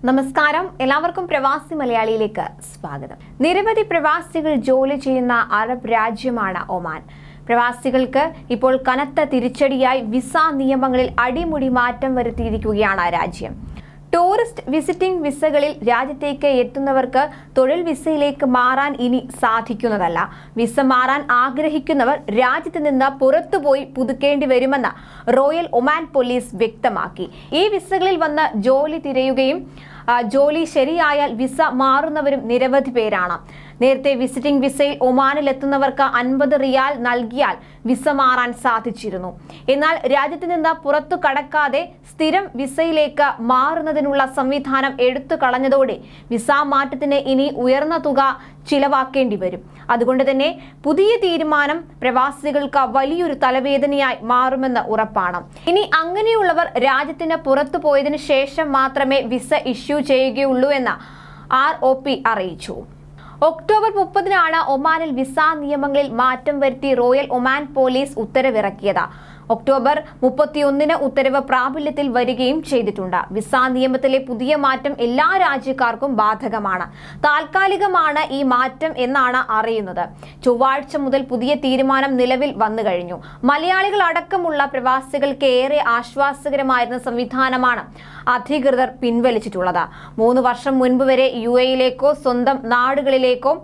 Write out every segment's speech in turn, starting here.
നമസ്കാരം, എല്ലാവർക്കും പ്രവാസി മലയാളിയിലേക്ക് സ്വാഗതം. നിരവധി പ്രവാസികൾ ജോലി ചെയ്യുന്ന അറബ് രാജ്യമാണ് ഒമാൻ. പ്രവാസികൾക്ക് ഇപ്പോൾ കനത്ത തിരിച്ചടിയായി വിസ നിയമങ്ങളിൽ അടിമുടി മാറ്റം വരുത്തിയിരിക്കുകയാണ് രാജ്യം. ടൂറിസ്റ്റ് വിസിറ്റിംഗ് വിസകളിൽ രാജ്യത്തേക്ക് എത്തുന്നവർക്ക് തൊഴിൽ വിസയിലേക്ക് മാറാൻ ഇനി സാധിക്കുന്നതല്ല. വിസ മാറാൻ ആഗ്രഹിക്കുന്നവർ രാജ്യത്ത് നിന്ന് പുറത്തുപോയി പുതുക്കേണ്ടി വരുമെന്ന് റോയൽ ഒമാൻ പോലീസ് വ്യക്തമാക്കി. ഈ വിസകളിൽ വന്ന് ജോലി തിരയുകയും ജോലി ശരിയായാൽ വിസ മാറുന്നവരും നിരവധി പേരാണ്. നേരത്തെ വിസിറ്റിംഗ് വിസയിൽ ഒമാനിൽ എത്തുന്നവർക്ക് 50 റിയാൽ നൽകിയാൽ വിസ മാറാൻ സാധിച്ചിരുന്നു. എന്നാൽ രാജ്യത്ത് നിന്ന് പുറത്തു കടക്കാതെ സ്ഥിരം വിസയിലേക്ക് മാറുന്നതിനുള്ള സംവിധാനം എടുത്തു കളഞ്ഞതോടെ വിസ മാറ്റത്തിന് ഇനി ഉയർന്ന തുക ചിലവാക്കേണ്ടി വരും. അതുകൊണ്ട് തന്നെ പുതിയ തീരുമാനം പ്രവാസികൾക്ക് വലിയൊരു തലവേദനയായി മാറുമെന്ന് ഉറപ്പാണ്. ഇനി അങ്ങനെയുള്ളവർ രാജ്യത്തിന് പുറത്തു പോയതിനു ശേഷം മാത്രമേ വിസ ഇഷ്യൂ ചെയ്യുകയുള്ളൂ എന്ന് ROP അറിയിച്ചു. ഒക്ടോബർ 30-നാണ് ഒമാനിൽ വിസ നിയമങ്ങളിൽ മാറ്റം വരുത്തി റോയൽ ഒമാൻ പോലീസ് ഉത്തരവിറക്കിയത്. ഒക്ടോബർ 31-ന് ഉത്തരവ് പ്രാബല്യത്തിൽ വരികയും ചെയ്തിട്ടുണ്ട്. വിസ നിയമത്തിലെ പുതിയ മാറ്റം എല്ലാ രാജ്യക്കാർക്കും ബാധകമാണ്. താൽക്കാലികമാണ് ഈ മാറ്റം എന്നാണ് അറിയുന്നത്. ചൊവ്വാഴ്ച മുതൽ പുതിയ തീരുമാനം നിലവിൽ വന്നു കഴിഞ്ഞു. മലയാളികൾ അടക്കമുള്ള പ്രവാസികൾക്ക് ഏറെ ആശ്വാസകരമായിരുന്ന സംവിധാനമാണ് അധികൃതർ പിൻവലിച്ചിട്ടുള്ളത്. 3 വർഷം മുൻപ് വരെ UAE-യിലേക്കോ സ്വന്തം നാടുകളിലേക്കോ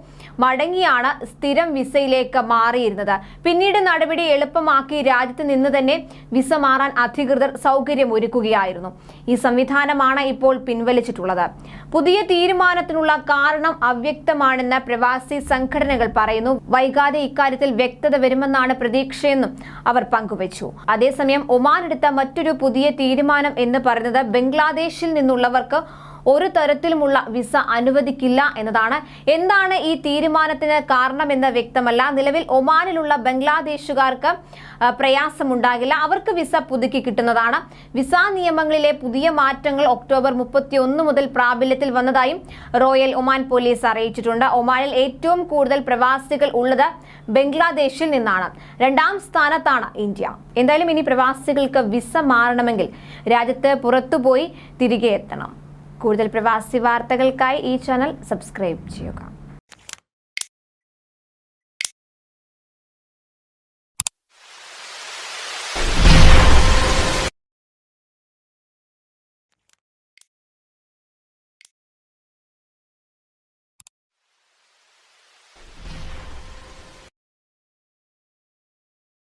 മടങ്ങിയാണ് സ്ഥിരം വിസയിലേക്ക് മാറിയിരുന്നത്. പിന്നീട് നടപടി എളുപ്പമാക്കി രാജ്യത്ത് നിന്ന് തന്നെ വിസ മാറാൻ അധികൃതർ സൗകര്യമൊരുക്കുകയായിരുന്നു. ഈ സംവിധാനമാണ് ഇപ്പോൾ പിൻവലിച്ചിട്ടുള്ളത്. പുതിയ തീരുമാനത്തിനുള്ള കാരണം അവ്യക്തമാണെന്ന് പ്രവാസി സംഘടനകൾ പറയുന്നു. വൈകാതെ ഇക്കാര്യത്തിൽ വ്യക്തത വരുമെന്നാണ് പ്രതീക്ഷയെന്നും അവർ പങ്കുവച്ചു. അതേസമയം ഒമാൻ എടുത്ത മറ്റൊരു പുതിയ തീരുമാനം എന്ന് പറയുന്നത് ബംഗ്ലാദേശിൽ നിന്നുള്ളവർക്ക് ഒരു തരത്തിലുമുള്ള വിസ അനുവദിക്കില്ല എന്നതാണ്. എന്താണ് ഈ തീരുമാനത്തിന് കാരണമെന്ന് വ്യക്തമല്ല. നിലവിൽ ഒമാനിലുള്ള ബംഗ്ലാദേശുകാർക്ക് പ്രയാസമുണ്ടാകില്ല. അവർക്ക് വിസ പുതുക്കി കിട്ടുന്നതാണ്. വിസ നിയമങ്ങളിലെ പുതിയ മാറ്റങ്ങൾ ഒക്ടോബർ 31 മുതൽ പ്രാബല്യത്തിൽ വന്നതായും റോയൽ ഒമാൻ പോലീസ് അറിയിച്ചിട്ടുണ്ട്. ഒമാനിൽ ഏറ്റവും കൂടുതൽ പ്രവാസികൾ ഉള്ളത് ബംഗ്ലാദേശിൽ നിന്നാണ്. 2ാം സ്ഥാനത്താണ് ഇന്ത്യ. എന്തായാലും ഇനി പ്രവാസികൾക്ക് വിസ മാറണമെങ്കിൽ രാജ്യത്ത് പുറത്തുപോയി തിരികെ എത്തണം. കൂടുതൽ പ്രവാസി വാർത്തകൾക്കായി ഈ ചാനൽ സബ്സ്ക്രൈബ് ചെയ്യുക.